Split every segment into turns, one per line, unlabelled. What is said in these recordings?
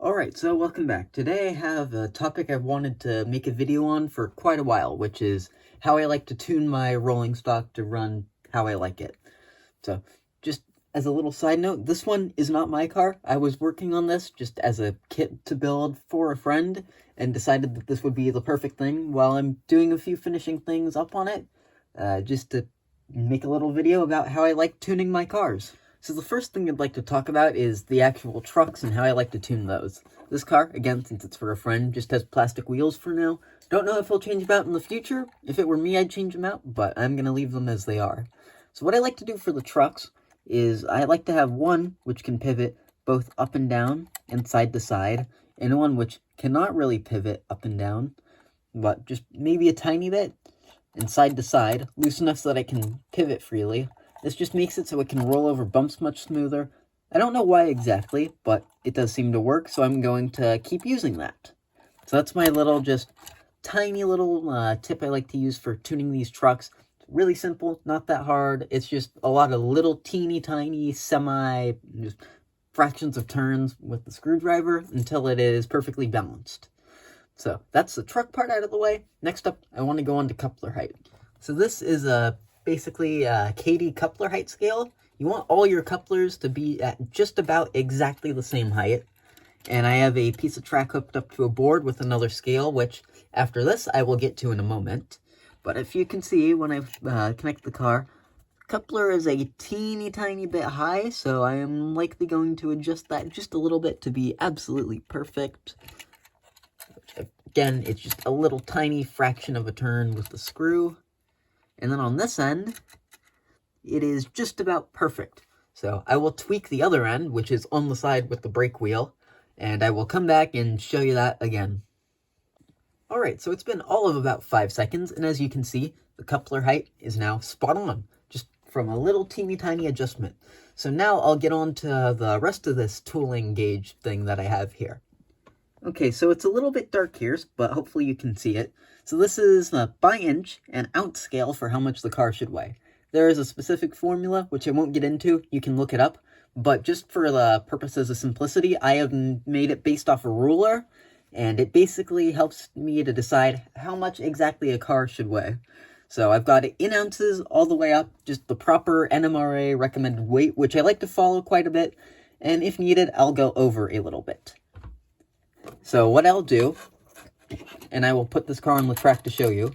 Alright, so welcome back. Today I have a topic I've wanted to make a video on for quite a while, which is how I like to tune my rolling stock to run how I like it. So, just as a little side note, this one is not my car. I was working on this just as a kit to build for a friend, and decided that this would be the perfect thing while I'm doing a few finishing things up on it, just to make a little video about how I like tuning my cars. So the first thing I'd like to talk about is the actual trucks and how I like to tune those. This car, again, since it's for a friend, just has plastic wheels for now. Don't know if he'll change them out in the future. If it were me, I'd change them out, but I'm going to leave them as they are. So what I like to do for the trucks is I like to have one which can pivot both up and down and side to side, and one which cannot really pivot up and down, but just maybe a tiny bit, and side to side, loose enough so that I can pivot freely. This just makes it so it can roll over bumps much smoother. I don't know why exactly, but it does seem to work, so I'm going to keep using that. So that's my little, just tiny little tip I like to use for tuning these trucks. It's really simple, not that hard. It's just a lot of little teeny tiny just fractions of turns with the screwdriver until it is perfectly balanced. So that's the truck part out of the way. Next up, I want to go on to coupler height. So this is basically a KD coupler height scale. You want all your couplers to be at just about exactly the same height. And I have a piece of track hooked up to a board with another scale, which after this I will get to in a moment. But if you can see, when I connect the car, coupler is a teeny tiny bit high, so I am likely going to adjust that just a little bit to be absolutely perfect. Again, it's just a little tiny fraction of a turn with the screw. And then on this end, it is just about perfect. So I will tweak the other end, which is on the side with the brake wheel, and I will come back and show you that again. Alright, so it's been all of about 5 seconds, and as you can see, the coupler height is now spot on, just from a little teeny tiny adjustment. So now I'll get on to the rest of this tooling gauge thing that I have here. Okay, so it's a little bit dark here, but hopefully you can see it. So this is by inch and out scale for how much the car should weigh. There is a specific formula, which I won't get into. You can look it up. But just for the purposes of simplicity, I have made it based off a ruler, and it basically helps me to decide how much exactly a car should weigh. So I've got it in ounces all the way up, just the proper NMRA recommended weight, which I like to follow quite a bit, and if needed, I'll go over a little bit. So what I'll do, and I will put this car on the track to show you,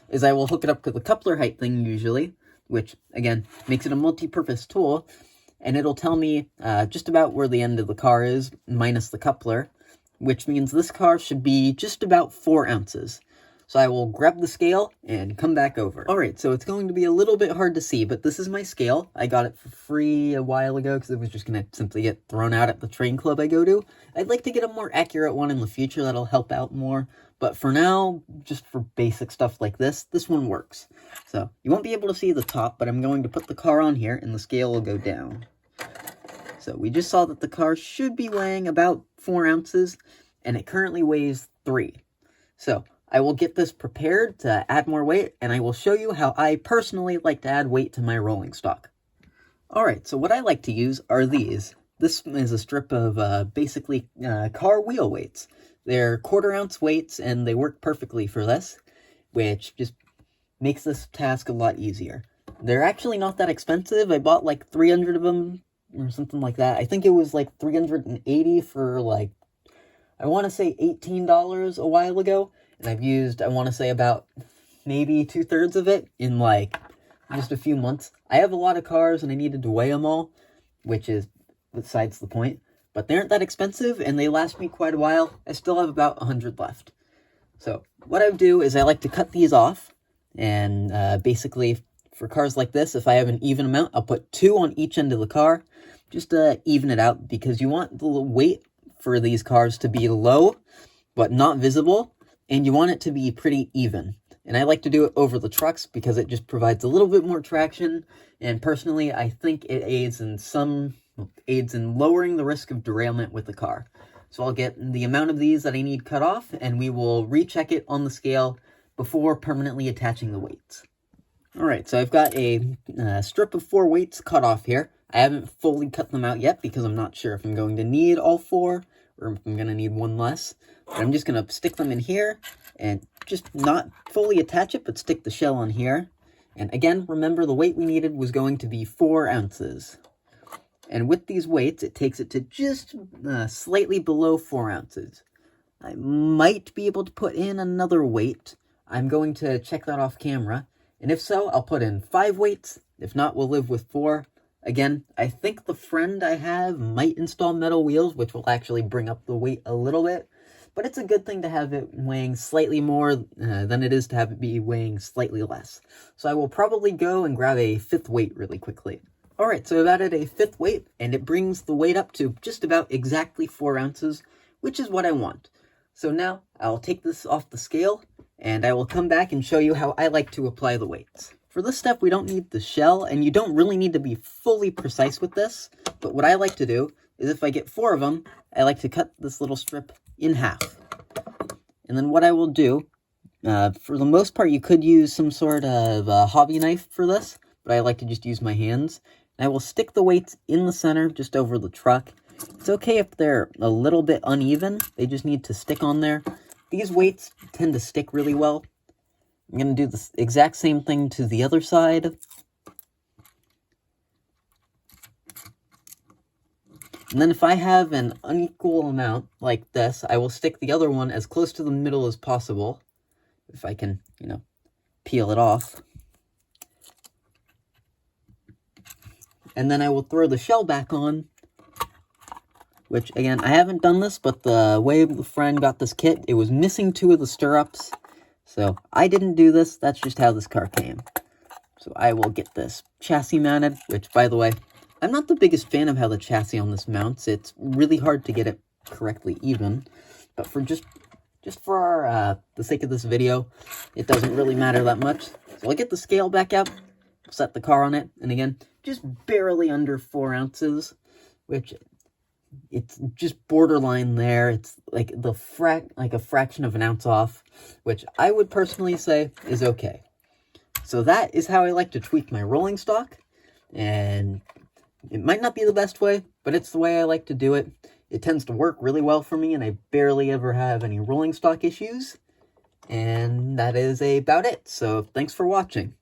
is I will hook it up to the coupler height thing usually, which, again, makes it a multi-purpose tool, and it'll tell me just about where the end of the car is, minus the coupler, which means this car should be just about 4 ounces. So I will grab the scale and come back over. Alright, so it's going to be a little bit hard to see, but this is my scale. I got it for free a while ago because it was just going to simply get thrown out at the train club I go to. I'd like to get a more accurate one in the future that'll help out more, but for now, just for basic stuff like this one works. So you won't be able to see the top, but I'm going to put the car on here and the scale will go down. So we just saw that the car should be weighing about 4 ounces, and it currently weighs 3. So I will get this prepared to add more weight, and I will show you how I personally like to add weight to my rolling stock. Alright, so what I like to use are these. This is a strip of basically car wheel weights. They're 1/4 ounce weights, and they work perfectly for this, which just makes this task a lot easier. They're actually not that expensive. I bought like 300 of them, or something like that. I think it was like 380 for like, I want to say $18 a while ago. And I've used, I want to say, about maybe 2/3 of it in like just a few months. I have a lot of cars and I needed to weigh them all, which is besides the point. But they aren't that expensive and they last me quite a while. I still have about 100 left. So what I do is I like to cut these off. And basically for cars like this, if I have an even amount, I'll put 2 on each end of the car. Just to even it out, because you want the weight for these cars to be low, but not visible. And you want it to be pretty even. And I like to do it over the trucks because it just provides a little bit more traction. And personally, I think it aids in lowering the risk of derailment with the car. So I'll get the amount of these that I need cut off, and we will recheck it on the scale before permanently attaching the weights. Alright, so I've got a strip of 4 weights cut off here. I haven't fully cut them out yet because I'm not sure if I'm going to need all 4 or if I'm going to need one less. But I'm just going to stick them in here and just not fully attach it, but stick the shell on here. And again, remember the weight we needed was going to be 4 ounces. And with these weights, it takes it to just slightly below 4 ounces. I might be able to put in another weight. I'm going to check that off camera. And if so, I'll put in 5 weights. If not, we'll live with 4. Again, I think the friend I have might install metal wheels, which will actually bring up the weight a little bit. But it's a good thing to have it weighing slightly more than it is to have it be weighing slightly less. So I will probably go and grab a 5th weight really quickly. Alright, so I've added a 5th weight, and it brings the weight up to just about exactly 4 ounces, which is what I want. So now, I'll take this off the scale, and I will come back and show you how I like to apply the weights. For this step, we don't need the shell, and you don't really need to be fully precise with this, but what I like to do is if I get 4 of them, I like to cut this little strip in half. And then what I will do, for the most part, you could use some sort of hobby knife for this, but I like to just use my hands. And I will stick the weights in the center, just over the truck. It's okay if they're a little bit uneven, they just need to stick on there. These weights tend to stick really well. I'm going to do the exact same thing to the other side. And then if I have an unequal amount like this, I will stick the other one as close to the middle as possible. If I can, peel it off. And then I will throw the shell back on. Which, again, I haven't done this, but the way the friend got this kit, it was missing 2 of the stirrups. So I didn't do this, that's just how this car came. So I will get this chassis mounted, which, by the way, I'm not the biggest fan of how the chassis on this mounts. It's really hard to get it correctly even. But for just for the sake of this video, it doesn't really matter that much. So I'll get the scale back out, set the car on it, and again, just barely under 4 ounces, which it's just borderline there. It's like a fraction of an ounce off, which I would personally say is okay. So that is how I like to tweak my rolling stock, and it might not be the best way, but it's the way I like to do it. It tends to work really well for me, and I barely ever have any rolling stock issues. And that is about it. So thanks for watching.